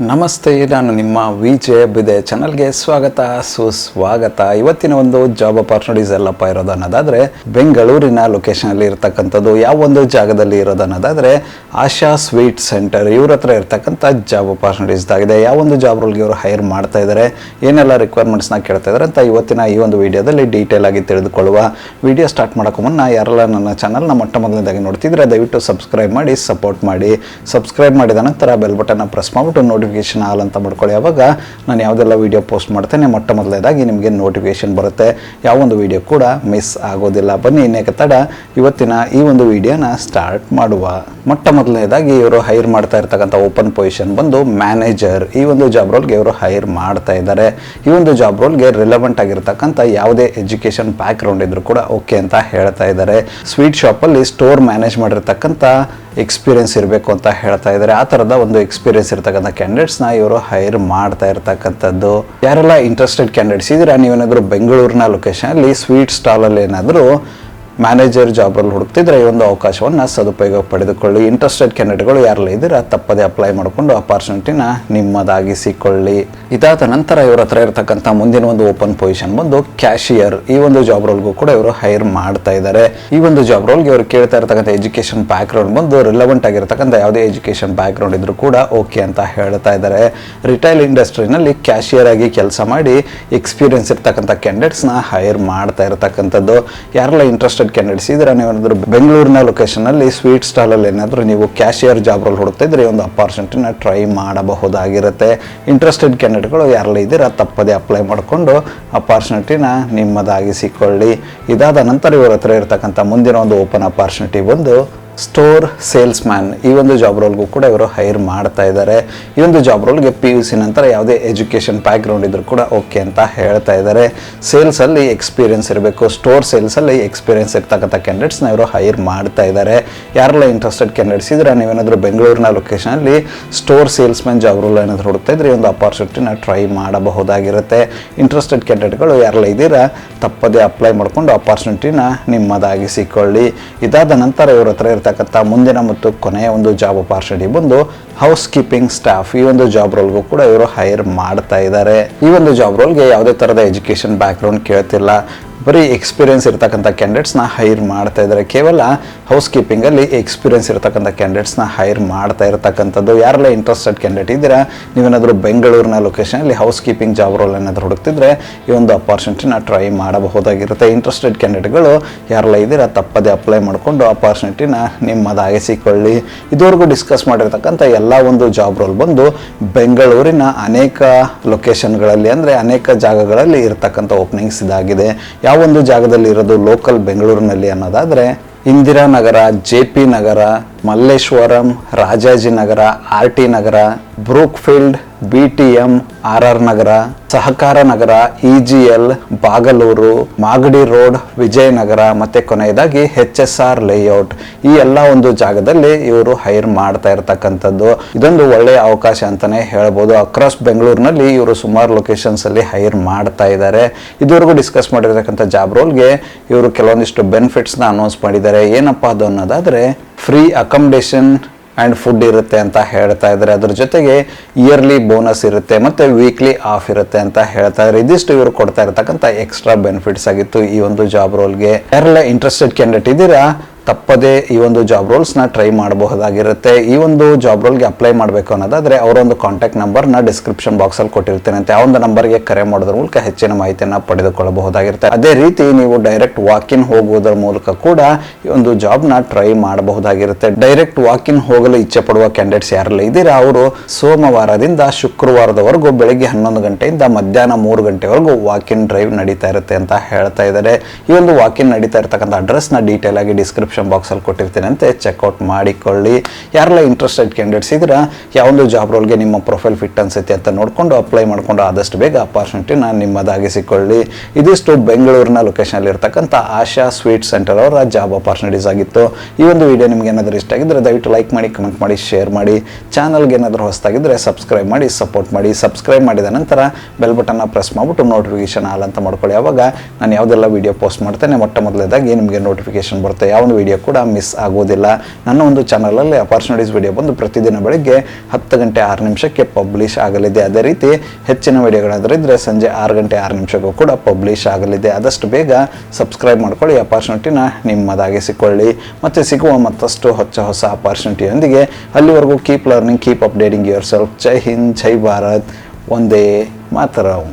ನಮಸ್ತೆ, ನಾನು ನಿಮ್ಮ ವಿಜಯ ಬಿದೆ ಚಾನಲ್ಗೆ ಸ್ವಾಗತ ಸುಸ್ವಾಗತ. ಇವತ್ತಿನ ಒಂದು ಜಾಬ್ ಅಪಾರ್ಚುನಿಟೀಸ್ ಎಲ್ಲಪ್ಪ ಇರೋದು ಅನ್ನೋದಾದರೆ ಬೆಂಗಳೂರಿನ ಲೊಕೇಶನಲ್ಲಿ ಇರ್ತಕ್ಕಂಥದ್ದು. ಯಾವ ಒಂದು ಜಾಗದಲ್ಲಿ ಇರೋದು ಅನ್ನೋದಾದರೆ ಆಶಾ ಸ್ವೀಟ್ ಸೆಂಟರ್ ಇವ್ರ ಹತ್ರ ಇರ್ತಕ್ಕಂಥ ಜಾಬ್ ಅಪಾರ್ಚುನಿಟೀಸ್ ಆಗಿದೆ. ಯಾವ ಒಂದು ಜಾಬ್ ರೋಲ್ಗೆ ಇವರು ಹೈರ್ ಮಾಡ್ತಾ ಇದ್ದಾರೆ, ಏನೆಲ್ಲ ರಿಕ್ವೈರ್ಮೆಂಟ್ಸ್ನ ಕೇಳ್ತಾ ಇದ್ದಾರೆ ಅಂತ ಇವತ್ತಿನ ಈ ಒಂದು ವಿಡಿಯೋದಲ್ಲಿ ಡೀಟೇಲ್ ಆಗಿ ತಿಳಿದುಕೊಳ್ಳುವ. ವಿಡಿಯೋ ಸ್ಟಾರ್ಟ್ ಮಾಡೋಕ್ಕೂ ಮುನ್ನ ಯಾರೆಲ್ಲ ನನ್ನ ಚಾನಲ್ನ ಮೊಟ್ಟ ಮೊದಲನೇದಾಗಿ ನೋಡ್ತಿದ್ರೆ ದಯವಿಟ್ಟು ಸಬ್ಸ್ಕ್ರೈಬ್ ಮಾಡಿ ಸಪೋರ್ಟ್ ಮಾಡಿ. ಸಬ್ಸ್ಕ್ರೈಬ್ ಮಾಡಿದ ನಂತರ ಬೆಲ್ ಬಟನ್ನ ಪ್ರೆಸ್ ಮಾಡಿಬಿಟ್ಟು ನೋಟಿಫಿಕೇಶನ್ ಆಲ್ ಅಂತ ಮಾಡ್ಕೊಳ್ಳಿ. ಆವಾಗ ನಾನು ಯಾವುದೆಲ್ಲ ವಿಡಿಯೋ ಪೋಸ್ಟ್ ಮಾಡ್ತೇನೆ ಮೊಟ್ಟ ಮೊದಲನೇದಾಗಿ ನಿಮಗೆ ನೋಟಿಫಿಕೇಶನ್ ಬರುತ್ತೆ, ಯಾವೊಂದು ವಿಡಿಯೋ ಕೂಡ ಮಿಸ್ ಆಗೋದಿಲ್ಲ. ಬನ್ನಿ ಇನ್ನೇಕೆ ತಡ ಇವತ್ತಿನ ಈ ಒಂದು ವಿಡಿಯೋನ ಸ್ಟಾರ್ಟ್ ಮಾಡುವ. ಮೊಟ್ಟ ಮೊದಲನೇದಾಗಿ ಇವರು ಹೈರ್ ಮಾಡ್ತಾ ಇರ್ತಕ್ಕಂಥ ಓಪನ್ ಪೊಸಿಷನ್ ಬಂದು ಮ್ಯಾನೇಜರ್. ಈ ಒಂದು ಜಾಬ್ ರೋಲ್ಗೆ ಇವರು ಹೈರ್ ಮಾಡ್ತಾ ಇದ್ದಾರೆ. ಈ ಒಂದು ಜಾಬ್ ರೋಲ್ಗೆ ರಿಲೆವೆಂಟ್ ಆಗಿರ್ತಕ್ಕಂಥ ಯಾವುದೇ ಎಜುಕೇಷನ್ ಬ್ಯಾಕ್ ಗ್ರೌಂಡ್ ಇದ್ರೂ ಕೂಡ ಓಕೆ ಅಂತ ಹೇಳ್ತಾ ಇದ್ದಾರೆ. ಸ್ವೀಟ್ ಶಾಪಲ್ಲಿ ಸ್ಟೋರ್ ಮ್ಯಾನೇಜ್ ಮಾಡಿರ್ತಕ್ಕಂಥ ಎಕ್ಸ್ಪೀರಿಯನ್ಸ್ ಇರಬೇಕು ಅಂತ ಹೇಳ್ತಾ ಇದ್ದಾರೆ. ಆ ಥರದ ಒಂದು ಎಕ್ಸ್ಪೀರಿಯನ್ಸ್ ಇರ್ತಕ್ಕಂಥ ಕ್ಯಾಂಡಿಡೇಟ್ಸ್ನ ಇವರು ಹೈರ್ ಮಾಡ್ತಾ ಇರ್ತಕ್ಕಂಥದ್ದು. ಯಾರೆಲ್ಲ ಇಂಟ್ರೆಸ್ಟೆಡ್ ಕ್ಯಾಂಡಿಡೇಟ್ಸ್ ಇದ್ದೀರಾ, ನೀವೇನಾದರೂ ಬೆಂಗಳೂರಿನ ಲೊಕೇಶನಲ್ಲಿ ಸ್ವೀಟ್ ಸ್ಟಾಲಲ್ಲಿ ಏನಾದರೂ ಮ್ಯಾನೇಜರ್ ಜಾಬಲ್ಲಿ ಹುಡುಕ್ತಿದ್ರೆ ಈ ಒಂದು ಅವಕಾಶವನ್ನು ಸದುಪಯೋಗ ಪಡೆದುಕೊಳ್ಳಿ. ಇಂಟ್ರೆಸ್ಟೆಡ್ ಕ್ಯಾಂಡಿಡೇಟ್ಗಳು ಯಾರೆಲ್ಲ ಇದ್ದೀರಾ ತಪ್ಪದೆ ಅಪ್ಲೈ ಮಾಡಿಕೊಂಡು ಅಪಾರ್ಚುನಿಟಿನ ನಿಮ್ಮದಾಗಿಸಿಕೊಳ್ಳಿ. ಇದಾದ ನಂತರ ಇವ್ರ ಹತ್ರ ಇರತಕ್ಕಂಥ ಮುಂದಿನ ಒಂದು ಓಪನ್ ಪೊಸಿಷನ್ ಬಂದು ಕ್ಯಾಶಿಯರ್. ಈ ಒಂದು ಜಾಬ್ ರೋಲ್ಗೂ ಕೂಡ ಇವರು ಹೈರ್ ಮಾಡ್ತಾ ಇದ್ದಾರೆ. ಈ ಒಂದು ಜಾಬ್ ರೋಲ್ಗೆ ಇವರು ಕೇಳ್ತಾ ಇರ್ತಕ್ಕಂಥ ಎಜುಕೇಷನ್ ಬ್ಯಾಕ್ ಗ್ರೌಂಡ್ ಬಂದು ರಿಲೆವೆಂಟ್ ಆಗಿರ್ತಕ್ಕಂಥ ಯಾವುದೇ ಎಜುಕೇಷನ್ ಬ್ಯಾಕ್ ಗ್ರೌಂಡ್ ಇದ್ರೂ ಕೂಡ ಓಕೆ ಅಂತ ಹೇಳ್ತಾ ಇದ್ದಾರೆ. ರಿಟೈಲ್ ಇಂಡಸ್ಟ್ರಿನಲ್ಲಿ ಕ್ಯಾಶಿಯರ್ ಆಗಿ ಕೆಲಸ ಮಾಡಿ ಎಕ್ಸ್ಪೀರಿಯನ್ಸ್ ಇರ್ತಕ್ಕಂಥ ಕ್ಯಾಂಡಿಡೇಟ್ಸ್ನ ಹೈರ್ ಮಾಡ್ತಾ ಇರ್ತಕ್ಕಂಥದ್ದು. ಯಾರೆಲ್ಲ ಇಂಟ್ರೆಸ್ಟೆಡ್ ಕ್ಯಾಂಡಿಡೇಟ್ಸ್ ಇದ್ರೆ ನೀವೇನಾದರೂ ಬೆಂಗಳೂರಿನ ಲೊಕೇಶನಲ್ಲಿ ಸ್ವೀಟ್ ಸ್ಟಾಲಲ್ಲಿ ಏನಾದರೂ ನೀವು ಕ್ಯಾಶಿಯರ್ ಜಾಬ್ ರೋಲ್ ಹುಡುಕ್ತಿದ್ರೆ ಈ ಒಂದು ಅಪಾರ್ಚುನಿಟಿನ ಟ್ರೈ ಮಾಡಬಹುದಾಗಿರುತ್ತೆ. ಇಂಟ್ರೆಸ್ಟೆಡ್ ಕ್ಯಾಂಡಿಡೇಟ್ಗಳು ಯಾರೆಲ್ಲ ಇದ್ದೀರಾ ತಪ್ಪದೆ ಅಪ್ಲೈ ಮಾಡಿಕೊಂಡು ಅಪಾರ್ಚುನಿಟಿನ ನಿಮ್ಮದಾಗಿಸಿಕೊಳ್ಳಿ. ಇದಾದ ನಂತರ ಇವರ ಹತ್ರ ಇರತಕ್ಕಂಥ ಮುಂದಿನ ಒಂದು ಓಪನ್ ಅಪಾರ್ಚುನಿಟಿ ಬಂದು ಸ್ಟೋರ್ ಸೇಲ್ಸ್ ಮ್ಯಾನ್. ಈ ಒಂದು ಜಾಬ್ ರೋಲ್ಗೂ ಕೂಡ ಇವರು ಹೈರ್ ಮಾಡ್ತಾ ಇದ್ದಾರೆ. ಈ ಒಂದು ಜಾಬ್ ರೋಲ್ಗೆ PUC ನಂತರ ಯಾವುದೇ ಎಜುಕೇಷನ್ ಬ್ಯಾಕ್ ಗ್ರೌಂಡ್ ಇದ್ರೂ ಕೂಡ ಓಕೆ ಅಂತ ಹೇಳ್ತಾ ಇದ್ದಾರೆ. ಸೇಲ್ಸಲ್ಲಿ ಎಕ್ಸ್ಪೀರಿಯನ್ಸ್ ಇರಬೇಕು, ಸ್ಟೋರ್ ಸೇಲ್ಸಲ್ಲಿ ಎಕ್ಸ್ಪೀರಿಯನ್ಸ್ ಇರ್ತಕ್ಕಂಥ ಕ್ಯಾಂಡಿಡೇಟ್ಸ್ನ ಇವರು ಹೈರ್ ಮಾಡ್ತಾ ಇದ್ದಾರೆ. ಯಾರೆಲ್ಲ ಇಂಟ್ರೆಸ್ಟೆಡ್ ಕ್ಯಾಂಡಿಡೇಟ್ಸ್ ಇದ್ರೆ ನೀವೇನಾದರೂ ಬೆಂಗಳೂರಿನ ಲೊಕೇಶನಲ್ಲಿ store salesman job role ಏನಾದರೂ ಹುಡುಕ್ತಾ ಇದ್ರೆ ಈ ಒಂದು ಅಪಾರ್ಚುನಿಟಿನ ಟ್ರೈ ಮಾಡಬಹುದಾಗಿರುತ್ತೆ. ಇಂಟ್ರೆಸ್ಟೆಡ್ ಕ್ಯಾಂಡಿಡೇಟ್ಗಳು ಯಾರೆಲ್ಲ ಇದ್ದೀರಾ ತಪ್ಪದೆ ಅಪ್ಲೈ ಮಾಡಿಕೊಂಡು ಅಪಾರ್ಚುನಿಟಿನ ನಿಮ್ಮದಾಗಿಸಿಕೊಳ್ಳಿ. ಇದಾದ ನಂತರ ಇವ್ರ ಹತ್ರ ಇರ್ತಕ್ಕಂಥ ಮುಂದಿನ ಮತ್ತು ಕೊನೆಯ ಒಂದು ಜಾಬ್ ಅಪಾರ್ಚುನಿಟಿ ಬಂದು ಹೌಸ್ ಕೀಪಿಂಗ್ ಸ್ಟಾಫ್. ಈ ಒಂದು ಜಾಬ್ ರೋಲ್ಗೂ ಕೂಡ ಇವರು ಹೈರ್ ಮಾಡ್ತಾ ಇದ್ದಾರೆ. ಈ ಒಂದು ಜಾಬ್ ರೋಲ್ಗೆ ಯಾವುದೇ ಥರದ ಎಜುಕೇಷನ್ ಬ್ಯಾಕ್ ಗ್ರೌಂಡ್ ಕೇಳ್ತಿಲ್ಲ, ಬರೀ ಎಕ್ಸ್ಪೀರಿಯನ್ಸ್ ಇರ್ತಕ್ಕಂಥ ಕ್ಯಾಂಡಿಡೇಟ್ಸ್ನ ಹೈರ್ ಮಾಡ್ತಾ ಇದ್ದಾರೆ. ಕೇವಲ ಹೌಸ್ ಕೀಪಿಂಗಲ್ಲಿ ಎಕ್ಸ್ಪೀರಿಯನ್ಸ್ ಇರ್ತಕ್ಕಂಥ ಕ್ಯಾಂಡಿಡೇಟ್ಸ್ನ ಹೈರ್ ಮಾಡ್ತಾ ಇರ್ತಕ್ಕಂಥದ್ದು. ಯಾರೆಲ್ಲ ಇಂಟ್ರೆಸ್ಟೆಡ್ ಕ್ಯಾಂಡಿಡೇಟ್ ಇದ್ದೀರಾ ನೀವೇನಾದರೂ ಬೆಂಗಳೂರಿನ ಲೊಕೇಶನಲ್ಲಿ ಹೌಸ್ ಕೀಪಿಂಗ್ ಜಾಬ್ ರೋಲ್ ಏನಾದರೂ ಹುಡುಕ್ತಿದ್ರೆ ಈ ಒಂದು ಅಪಾರ್ಚುನಿಟಿನ ಟ್ರೈ ಮಾಡಬಹುದಾಗಿರುತ್ತೆ. ಇಂಟ್ರೆಸ್ಟೆಡ್ ಕ್ಯಾಂಡಿಡೇಟ್ಗಳು ಯಾರೆಲ್ಲ ಇದ್ದೀರಾ ತಪ್ಪದೆ ಅಪ್ಲೈ ಮಾಡಿಕೊಂಡು ಅಪಾರ್ಚುನಿಟಿನ ನಿಮ್ಮದಾಗಿಸಿಕೊಳ್ಳಿ. ಇದುವರೆಗೂ ಡಿಸ್ಕಸ್ ಮಾಡಿರ್ತಕ್ಕಂಥ ಎಲ್ಲ ಒಂದು ಜಾಬ್ ರೋಲ್ ಬಂದು ಬೆಂಗಳೂರಿನ ಅನೇಕ ಲೊಕೇಶನ್ಗಳಲ್ಲಿ ಅಂದರೆ ಅನೇಕ ಜಾಗಗಳಲ್ಲಿ ಇರ್ತಕ್ಕಂಥ ಓಪನಿಂಗ್ಸ್ ಇದಾಗಿದೆ. ಒಂದು ಜಾಗದಲ್ಲಿ ಇರೋದು ಲೋಕಲ್ ಬೆಂಗಳೂರಿನಲ್ಲಿ ಅನ್ನೋದಾದರೆ ಇಂದಿರಾನಗರ, JP ನಗರ, ಮಲ್ಲೇಶ್ವರಂ, ರಾಜಾಜಿನಗರ, RT ನಗರ, ಬ್ರೂಕ್ಫೀಲ್ಡ್, BTM, RR ನಗರ, ಸಹಕಾರ ನಗರ, EGL, ಬಾಗಲೂರು, ಮಾಗಡಿ ರೋಡ್, ವಿಜಯನಗರ ಮತ್ತು ಕೊನೆಯದಾಗಿ HSR ಲೇಔಟ್. ಈ ಎಲ್ಲ ಒಂದು ಜಾಗದಲ್ಲಿ ಇವರು ಹೈರ್ ಮಾಡ್ತಾ ಇರ್ತಕ್ಕಂಥದ್ದು. ಇದೊಂದು ಒಳ್ಳೆಯ ಅವಕಾಶ ಅಂತಲೇ ಹೇಳ್ಬೋದು. ಅಕ್ರಾಸ್ ಬೆಂಗಳೂರಿನಲ್ಲಿ ಇವರು ಸುಮಾರು ಲೊಕೇಶನ್ಸಲ್ಲಿ ಹೈರ್ ಮಾಡ್ತಾ ಇದ್ದಾರೆ. ಇದುವರೆಗೂ ಡಿಸ್ಕಸ್ ಮಾಡಿರ್ತಕ್ಕಂಥ ಜಾಬ್ ರೋಲ್ಗೆ ಇವರು ಕೆಲವೊಂದಿಷ್ಟು ಬೆನಿಫಿಟ್ಸ್ನ ಅನೌನ್ಸ್ ಮಾಡಿದ್ದಾರೆ. ಏನಪ್ಪ ಅದು ಅನ್ನೋದಾದರೆ ಫ್ರೀ ಅಕಾಮಿಡೇಷನ್ ಆ್ಯಂಡ್ ಫುಡ್ ಇರುತ್ತೆ ಅಂತ ಹೇಳ್ತಾ ಇದ್ದಾರೆ. ಅದ್ರ ಜೊತೆಗೆ ಇಯರ್ಲಿ ಬೋನಸ್ ಇರುತ್ತೆ ಮತ್ತು ವೀಕ್ಲಿ ಆಫ್ ಇರುತ್ತೆ ಅಂತ ಹೇಳ್ತಾ ಇದ್ದಾರೆ. ಇದಿಷ್ಟು ಇವರು ಕೊಡ್ತಾ ಇರತಕ್ಕಂಥ ಎಕ್ಸ್ಟ್ರಾ ಬೆನಿಫಿಟ್ಸ್ ಆಗಿತ್ತು ಈ ಒಂದು ಜಾಬ್ ರೋಲ್ಗೆ. ಯಾರೆಲ್ಲ ಇಂಟ್ರೆಸ್ಟೆಡ್ ಕ್ಯಾಂಡಿಡೇಟ್ ಇದ್ದೀರಾ ತಪ್ಪದೇ ಈ ಒಂದು ಜಾಬ್ ರೋಲ್ಸ್ನ ಟ್ರೈ ಮಾಡಬಹುದಾಗಿರುತ್ತೆ. ಈ ಒಂದು ಜಾಬ್ ರೋಲ್ಗೆ ಅಪ್ಲೈ ಮಾಡಬೇಕು ಅನ್ನೋದಾದರೆ ಅವರೊಂದು ಕಾಂಟ್ಯಾಕ್ಟ್ ನಂಬರ್ನ ಡಿಸ್ಕ್ರಿಪ್ಷನ್ ಬಾಕ್ಸಲ್ಲಿ ಕೊಟ್ಟಿರ್ತೇನೆ ಅಂತ ಆ ಒಂದು ನಂಬರ್ಗೆ ಕರೆ ಮಾಡೋದ್ರ ಮೂಲಕ ಹೆಚ್ಚಿನ ಮಾಹಿತಿಯನ್ನು ಪಡೆದುಕೊಳ್ಳಬಹುದಾಗಿರುತ್ತೆ. ಅದೇ ರೀತಿ ನೀವು ಡೈರೆಕ್ಟ್ ವಾಕಿನ್ ಹೋಗುವುದರ ಮೂಲಕ ಕೂಡ ಈ ಒಂದು ಜಾಬ್ನ ಟ್ರೈ ಮಾಡಬಹುದಾಗಿರುತ್ತೆ. ಡೈರೆಕ್ಟ್ ವಾಕಿನ್ ಹೋಗಲು ಇಚ್ಛೆ ಪಡುವ ಕ್ಯಾಂಡಿಡೇಟ್ಸ್ ಯಾರೆಲ್ಲ ಇದ್ದೀರಾ ಅವರು ಸೋಮವಾರದಿಂದ ಶುಕ್ರವಾರದವರೆಗೂ ಬೆಳಗ್ಗೆ 11 ಗಂಟೆಯಿಂದ ಮಧ್ಯಾಹ್ನ 3 ಗಂಟೆವರೆಗೂ ವಾಕಿನ್ ಡ್ರೈವ್ ನಡೀತಾ ಇರುತ್ತೆ ಅಂತ ಹೇಳ್ತಾ ಇದ್ದಾರೆ. ಈ ಒಂದು ವಾಕಿನ್ ನಡೀತಾ ಇರತಕ್ಕಂಥ ಅಡ್ರೆಸ್ನ ಡೀಟೇಲ್ ಆಗಿ ಡಿಸ್ಕ್ರಿಪ್ಷನ್ ಬಾಕ್ಸಲ್ಲಿ ಕೊಟ್ಟಿರ್ತೀನಿ ಅಂತೆ ಚೆಕ್ಔಟ್ ಮಾಡಿಕೊಳ್ಳಿ. ಯಾರೆಲ್ಲ ಇಂಟ್ರೆಸ್ಟೆಡ್ ಕ್ಯಾಂಡಿಡೇಟ್ಸ್ ಇದ್ರೆ ಯಾವೊಂದು ಜಾಬ್ ರೋಲ್ಗೆ ನಿಮ್ಮ ಪ್ರೊಫೈಲ್ ಫಿಟ್ ಅನ್ಸುತ್ತೆ ಅಂತ ನೋಡಿಕೊಂಡು ಅಪ್ಲೈ ಮಾಡಿಕೊಂಡು ಆದಷ್ಟು ಬೇಗ ಅಪಾರ್ಚುನಿಟಿನ ನಿಮ್ಮದಾಗಿಸಿಕೊಳ್ಳಿ. ಇದಿಷ್ಟು ಬೆಂಗಳೂರಿನ ಲೊಕೇಶನಲ್ಲಿ ಇರ್ತಕ್ಕಂಥ ಆಶಾ ಸ್ವೀಟ್ ಸೆಂಟರ್ ಅವರ ಜಾಬ್ ಅಪಾರ್ಚುನಿಟೀಸ್ ಆಗಿತ್ತು. ಈ ಒಂದು ವಿಡಿಯೋ ನಿಮ್ಗೆ ಏನಾದರೂ ಇಷ್ಟ ಆಗಿದ್ರೆ ದಯವಿಟ್ಟು ಲೈಕ್ ಮಾಡಿ, ಕಮೆಂಟ್ ಮಾಡಿ, ಶೇರ್ ಮಾಡಿ. ಚಾನಲ್ಗೆ ಏನಾದರೂ ಹೊಸದಾಗಿದ್ದರೆ ಸಬ್ಸ್ಕ್ರೈಬ್ ಮಾಡಿ ಸಪೋರ್ಟ್ ಮಾಡಿ. ಸಬ್ಸ್ಕ್ರೈಬ್ ಮಾಡಿದ ನಂತರ ಬೆಲ್ ಬಟನ್ನ ಪ್ರೆಸ್ ಮಾಡಿಬಿಟ್ಟು ನೋಟಿಫಿಕೇಶನ್ ಆಲ್ ಅಂತ ಮಾಡ್ಕೊಳ್ಳಿ. ಆವಾಗ ನಾನು ಯಾವುದೆಲ್ಲ ವಿಡಿಯೋ ಪೋಸ್ಟ್ ಮಾಡ್ತೇನೆ ಮೊಟ್ಟ ಮೊದಲೇದಾಗಿ ನಿಮಗೆ ನೋಟಿಫಿಕೇಶನ್ ಬರುತ್ತೆ. ಯಾವ ಒಂದು ವಿಡಿಯೋ ಕೂಡ ಮಿಸ್ ಆಗೋದಿಲ್ಲ. ನನ್ನ ಒಂದು ಚಾನಲಲ್ಲಿ ಅಪಾರ್ಚುನಿಟೀಸ್ ವಿಡಿಯೋ ಬಂದು ಪ್ರತಿದಿನ ಬೆಳಗ್ಗೆ 10 ಗಂಟೆ 6 ನಿಮಿಷಕ್ಕೆ ಪಬ್ಲಿಷ್ ಆಗಲಿದೆ. ಅದೇ ರೀತಿ ಹೆಚ್ಚಿನ ವಿಡಿಯೋಗಳಾದರೆ ಇದ್ದರೆ ಸಂಜೆ 6 ಗಂಟೆ 6 ನಿಮಿಷಕ್ಕೂ ಕೂಡ ಪಬ್ಲಿಷ್ ಆಗಲಿದೆ. ಆದಷ್ಟು ಬೇಗ ಸಬ್ಸ್ಕ್ರೈಬ್ ಮಾಡ್ಕೊಳ್ಳಿ, ಅಪಾರ್ಚುನಿಟಿನ ನಿಮ್ಮದಾಗಿಸಿಕೊಳ್ಳಿ. ಮತ್ತು ಸಿಗುವ ಮತ್ತಷ್ಟು ಹೊಸ ಅಪಾರ್ಚುನಿಟಿಯೊಂದಿಗೆ ಅಲ್ಲಿವರೆಗೂ keep learning, keep updating yourself. ಜೈ ಹಿಂದ್, ಜೈ ಭಾರತ್, ವಂದೇ ಮಾತರಂ.